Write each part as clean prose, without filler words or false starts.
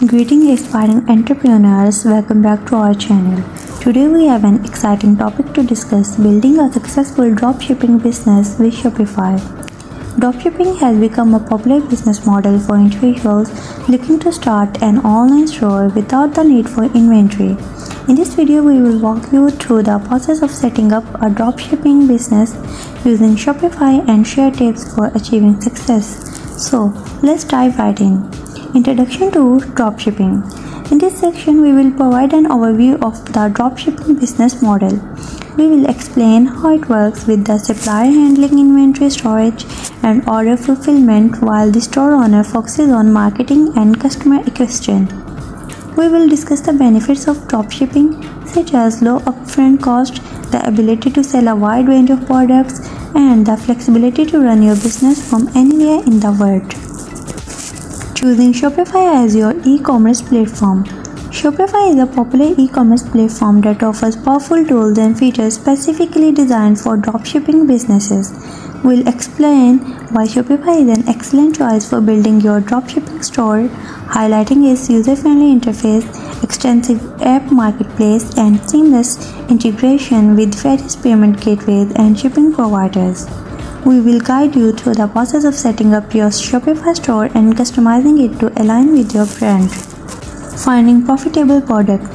Greetings aspiring entrepreneurs, welcome back to our channel. Today we have an exciting topic to discuss: building a successful dropshipping business with Shopify. Dropshipping has become a popular business model for individuals looking to start an online store without the need for inventory. In this video, we will walk you through the process of setting up a dropshipping business using Shopify and share tips for achieving success. So, let's dive right in. Introduction to dropshipping. In this section, we will provide an overview of the dropshipping business model. We will explain how it works with the supplier handling inventory storage and order fulfillment while the store owner focuses on marketing and customer acquisition. We will discuss the benefits of dropshipping, such as low upfront cost, the ability to sell a wide range of products, and the flexibility to run your business from anywhere in the world. Choosing Shopify as your e-commerce platform. Shopify is a popular e-commerce platform that offers powerful tools and features specifically designed for dropshipping businesses. We'll explain why Shopify is an excellent choice for building your dropshipping store, highlighting its user-friendly interface, extensive app marketplace, and seamless integration with various payment gateways and shipping providers. We will guide you through the process of setting up your Shopify store and customizing it to align with your brand. Finding profitable products.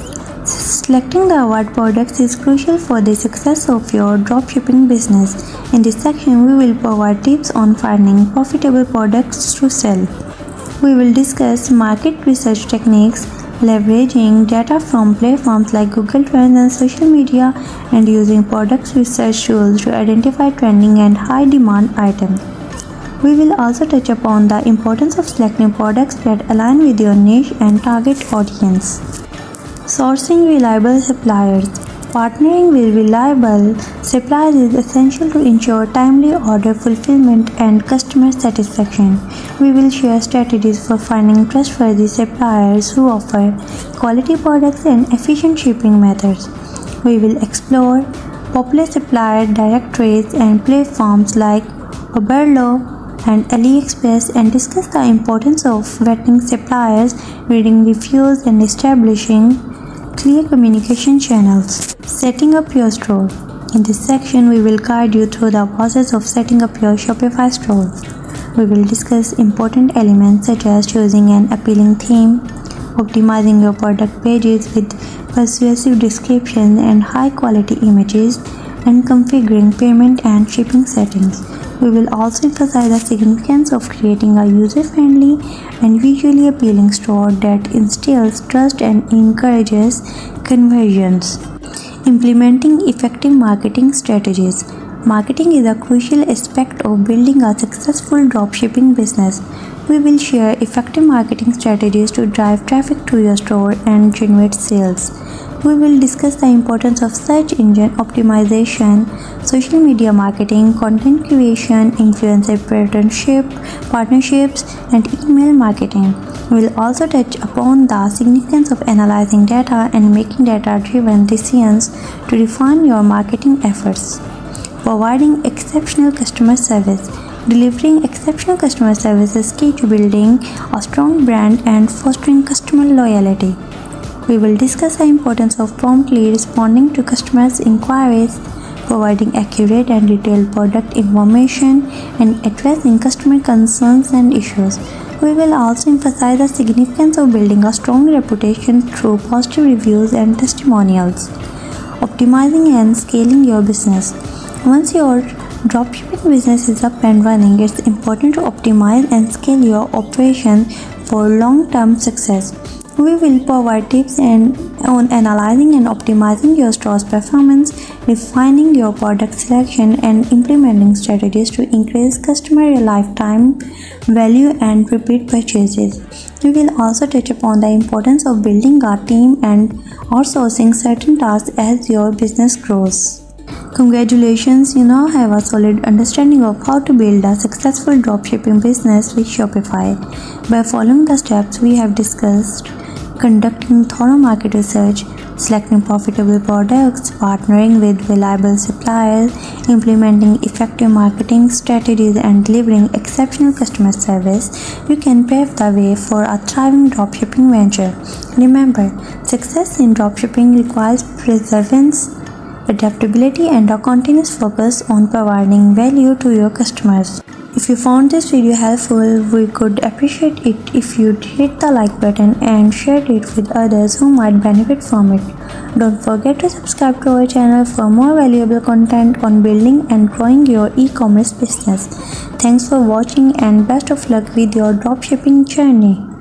Selecting the right products is crucial for the success of your dropshipping business. In this section, we will provide tips on finding profitable products to sell. We will discuss market research techniques, leveraging data from platforms like Google Trends and social media, and using product research tools to identify trending and high-demand items. We will also touch upon the importance of selecting products that align with your niche and target audience. Sourcing reliable suppliers. Partnering with reliable suppliers is essential to ensure timely order fulfillment and customer satisfaction. We will share strategies for finding trustworthy suppliers who offer quality products and efficient shipping methods. We will explore popular supplier directories and platforms like Oberlo and AliExpress and discuss the importance of vetting suppliers, reading reviews, and establishing clear communication channels. Setting up your store. In this section, we will guide you through the process of setting up your Shopify store. We will discuss important elements such as choosing an appealing theme, optimizing your product pages with persuasive descriptions and high-quality images, and configuring payment and shipping settings. We will also emphasize the significance of creating a user-friendly and visually appealing store that instills trust and encourages conversions. Implementing effective marketing strategies. Marketing is a crucial aspect of building a successful dropshipping business. We will share effective marketing strategies to drive traffic to your store and generate sales. We will discuss the importance of search engine optimization, social media marketing, content creation, influencer partnerships, and email marketing. We will also touch upon the significance of analyzing data and making data-driven decisions to refine your marketing efforts. Providing exceptional customer service. Delivering exceptional customer service is key to building a strong brand and fostering customer loyalty. We will discuss the importance of promptly responding to customers' inquiries, providing accurate and detailed product information, and addressing customer concerns and issues. We will also emphasize the significance of building a strong reputation through positive reviews and testimonials. Optimizing and scaling your business. Once your dropshipping business is up and running, it's important to optimize and scale your operation for long-term success. We will provide tips on analyzing and optimizing your store's performance, refining your product selection, and implementing strategies to increase customer lifetime value and repeat purchases. We will also touch upon the importance of building a team and outsourcing certain tasks as your business grows. Congratulations, you now have a solid understanding of how to build a successful dropshipping business with Shopify. By following the steps we have discussed, conducting thorough market research, selecting profitable products, partnering with reliable suppliers, implementing effective marketing strategies, and delivering exceptional customer service, you can pave the way for a thriving dropshipping venture. Remember, success in dropshipping requires perseverance, adaptability, and a continuous focus on providing value to your customers. If you found this video helpful, we could appreciate it if you'd hit the like button and share it with others who might benefit from it. Don't forget to subscribe to our channel for more valuable content on building and growing your e-commerce business. Thanks for watching and best of luck with your dropshipping journey.